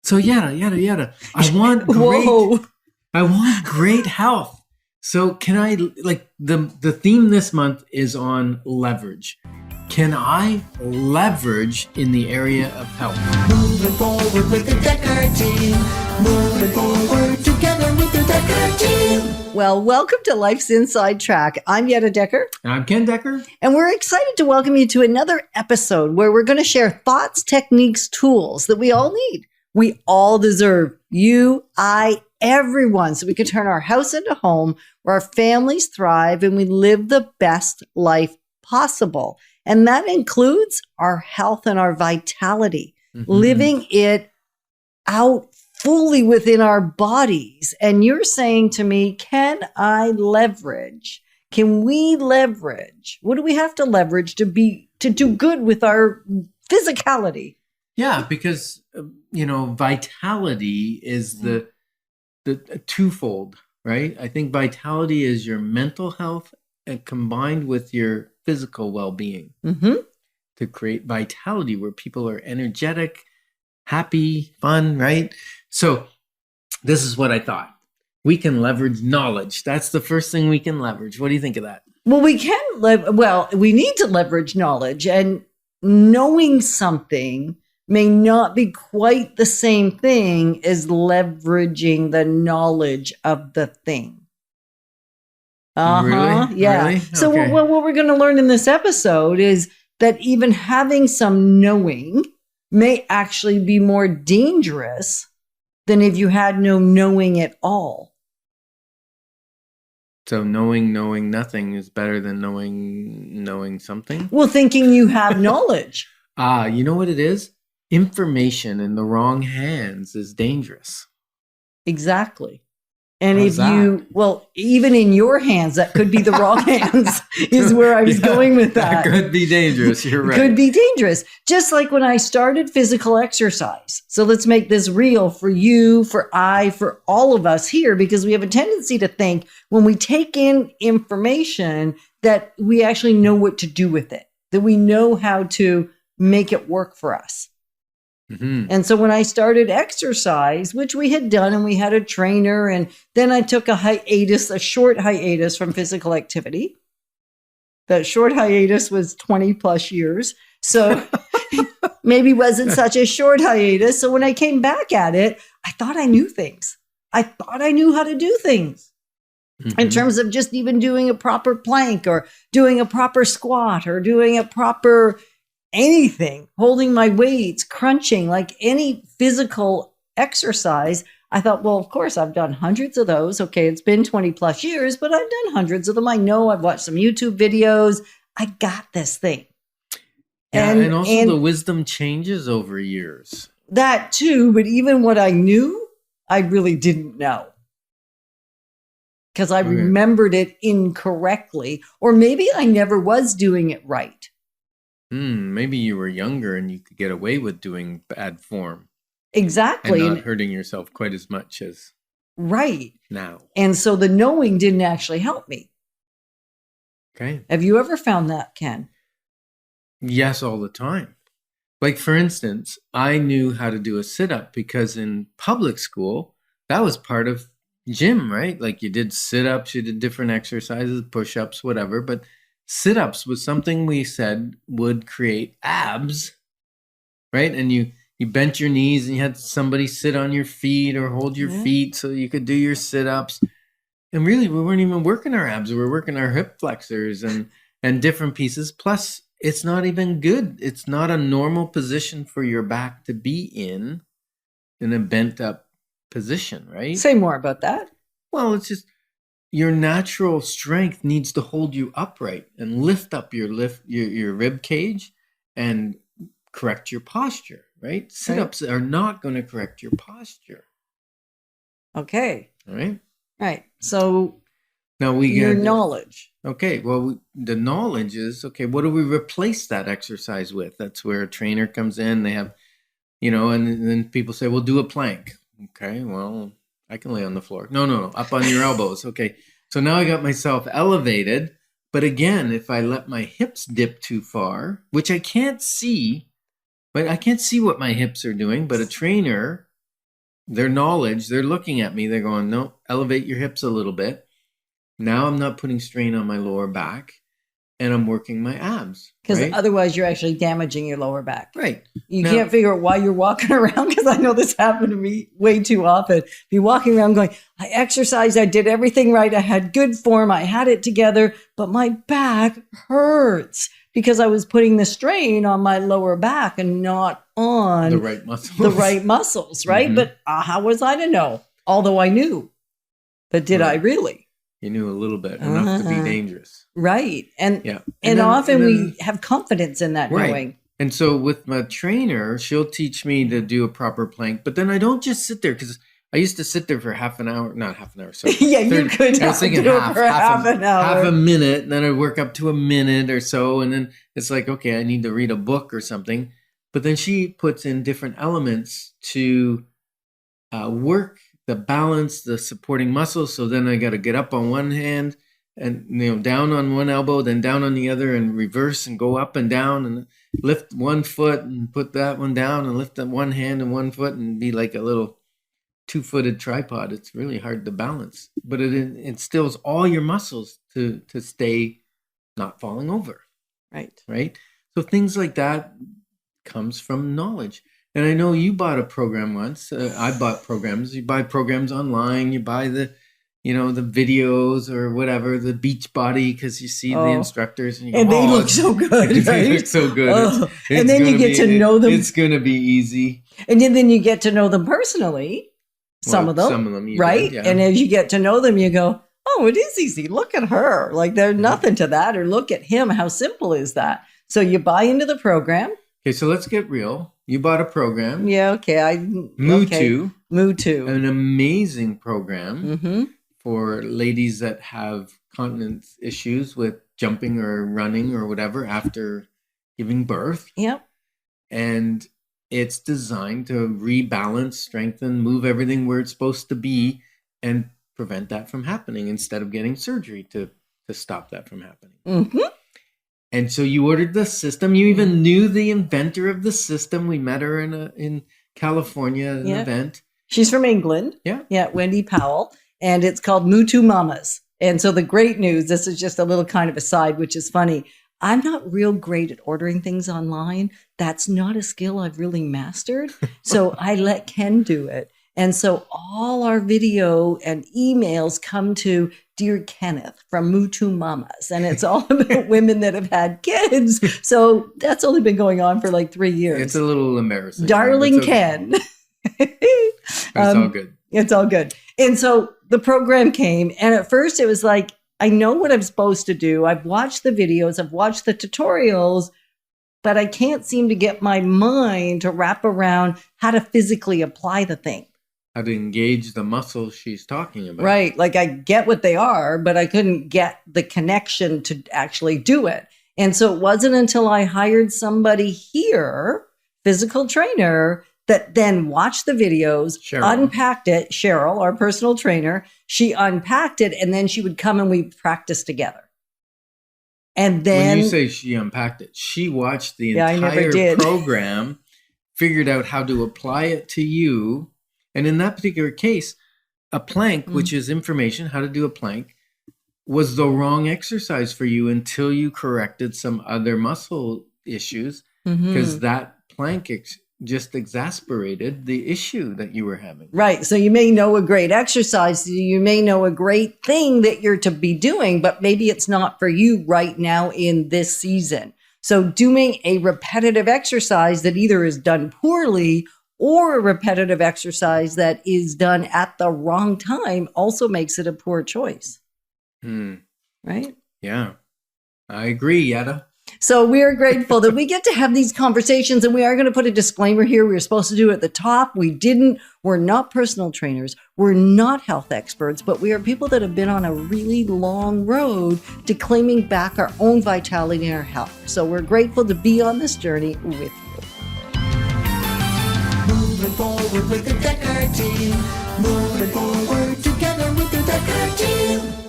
So yada, yada, yada. Whoa. I want great health. So can I, like, the theme this month is on leverage. Can I leverage in the area of health? Moving forward with the Decker team. Moving forward together with the Decker team. Well, welcome to Life's Inside Track. I'm Yetta Decker. And I'm Ken Decker. And we're excited to welcome you to another episode where we're going to share thoughts, techniques, tools that we all need. We all deserve, you, I, everyone, so we can turn our house into home where our families thrive and we live the best life possible. And that includes our health and our vitality, living it out fully within our bodies. And you're saying to me, can I leverage? Can we leverage? What do we have to leverage to do good with our physicality? Yeah, because, vitality is the twofold, right? I think vitality is your mental health and combined with your physical well-being to create vitality where people are energetic, happy, fun, right? So this is what I thought. We can leverage knowledge. That's the first thing we can leverage. What do you think of that? Well, we need to leverage knowledge, and knowing something may not be quite the same thing as leveraging the knowledge of the thing. Really? Yeah. Really? So Okay. what we're going to learn in this episode is that even having some knowing may actually be more dangerous than if you had no knowing at all. So knowing nothing is better than knowing something? Well, thinking you have knowledge. You know what it is? Information in the wrong hands is dangerous. Exactly. And How's even in your hands, that could be the wrong hands, is where I was going with that. That could be dangerous. You're right. Could be dangerous. Just like when I started physical exercise. So let's make this real for you, for all of us here, because we have a tendency to think when we take in information that we actually know what to do with it, that we know how to make it work for us. And so when I started exercise, which we had done and we had a trainer, and then I took a short hiatus from physical activity. That short hiatus was 20 plus years. So maybe wasn't such a short hiatus. So when I came back at it, I thought I knew things. I thought I knew how to do things in terms of just even doing a proper plank or doing a proper squat or doing a proper anything, holding my weights, crunching, like any physical exercise. I thought, well, of course, I've done hundreds of those. Okay, it's been 20 plus years, but I've done hundreds of them. I know I've watched some YouTube videos. I got this thing. Yeah, and also the wisdom changes over years. That too, but even what I knew, I really didn't know. Because I remembered it incorrectly, or maybe I never was doing it right. Maybe you were younger and you could get away with doing bad form. Exactly. And not hurting yourself quite as much as now. And so the knowing didn't actually help me. Okay. Have you ever found that, Ken? Yes, all the time. Like, for instance, I knew how to do a sit-up because in public school, that was part of gym, right? Like you did sit-ups, you did different exercises, push-ups, whatever, but sit-ups was something we said would create abs, right? And you bent your knees and you had somebody sit on your feet or hold your feet so you could do your sit-ups. And really, we weren't even working our abs. We were working our hip flexors and different pieces. Plus, it's not even good. It's not a normal position for your back to be in a bent up position, right? Say more about that. Well, it's just your natural strength needs to hold you upright and lift up your rib cage and correct your posture, right? Sit-ups are not going to correct your posture. Okay. All right. Right. So now we your get knowledge. Okay. Well, the knowledge is, okay, what do we replace that exercise with? That's where a trainer comes in. They have, and then people say, well, do a plank. Okay. Well, I can lay on the floor. No. Up on your elbows. Okay. So now I got myself elevated. But again, if I let my hips dip too far, which I can't see, but I can't see what my hips are doing, but a trainer their knowledge, they're looking at me, they're going, no, elevate your hips a little bit. Now I'm not putting strain on my lower back, and I'm working my abs. Because right? otherwise you're actually damaging your lower back. Right. You Now- can't figure out why you're walking around, because I know this happened to me way too often. Be walking around going, I exercised, I did everything right, I had good form, I had it together, but my back hurts because I was putting the strain on my lower back and not on the right muscles. the right muscles, right? Mhm. But how was I to know? Although I knew. But did I Right. really? You knew a little bit, enough to be dangerous. Right. And Yeah. and then- often then- we have confidence in that Right. knowing. And so with my trainer, she'll teach me to do a proper plank, but then I don't just sit there, because I used to sit there for half an hour, not half an hour, sorry. Yeah, you could I was thinking do it for half an hour. half a minute, and then I'd work up to a minute or so, and then it's like, okay, I need to read a book or something. But then she puts in different elements to work the balance, the supporting muscles. So then I got to get up on one hand and down on one elbow, then down on the other, and reverse and go up and down, and lift one foot and put that one down, and lift up one hand and one foot, and be like a little 2-footed tripod. It's really hard to balance, but it instills all your muscles to stay not falling over. Right. So things like that comes from knowledge. And I know you bought a program once. I bought programs. You buy programs online. You buy the videos or whatever, the beach body, because you see the instructors and you go, And they look so good, They right? look so good. Oh. It's And then you gonna get to know them. It's going to be easy. And then you get to know them personally, some of them. Some of them, you right? did, yeah. And as you get to know them, you go, oh, it is easy. Look at her. Like there's nothing to that. Or look at him. How simple is that? So you buy into the program. Okay, so let's get real. You bought a program. Yeah, okay. Mutu, Mutu. an amazing program Mm-hmm. for ladies that have continence issues with jumping or running or whatever after giving birth. Yep. And it's designed to rebalance, strengthen, move everything where it's supposed to be, and prevent that from happening instead of getting surgery to stop that from happening. Mm-hmm. And so you ordered the system. You even knew the inventor of the system. We met her in California at an event. She's from England. Yeah. Yeah, Wendy Powell. And it's called Mutu Mamas. And so the great news, this is just a little kind of aside, which is funny. I'm not real great at ordering things online. That's not a skill I've really mastered. So I let Ken do it. And so all our video and emails come to Dear Kenneth from Mutu Mamas. And it's all about women that have had kids. So that's only been going on for like 3 years. It's a little embarrassing. Darling It's okay. Ken. It's all good. It's all good. And so the program came, and at first it was like, I know what I'm supposed to do. I've watched the videos, I've watched the tutorials, but I can't seem to get my mind to wrap around how to physically apply the thing. How to engage the muscles she's talking about. Right. Like I get what they are, but I couldn't get the connection to actually do it. And so it wasn't until I hired somebody here, physical trainer, that then watched the videos, Cheryl. unpacked it. Cheryl, our personal trainer, she unpacked it, and then she would come and we practiced together. And then When you say she unpacked it, she watched the Yeah, I never entire did. program, figured out how to apply it to you. And in that particular case, a plank, which is information, how to do a plank, was the wrong exercise for you until you corrected some other muscle issues, because that plank just exasperated the issue that you were having. Right. So you may know a great exercise, you may know a great thing that you're to be doing, but maybe it's not for you right now in this season. So doing a repetitive exercise that either is done poorly or a repetitive exercise that is done at the wrong time also makes it a poor choice. Right? Yeah, I agree, Yetta. So we are grateful that we get to have these conversations, and we are going to put a disclaimer here. We were supposed to do it at the top. We didn't. We're not personal trainers. We're not health experts, but we are people that have been on a really long road to claiming back our own vitality and our health. So we're grateful to be on this journey with you. Moving forward with the Decker team. Moving forward together with the Decker team.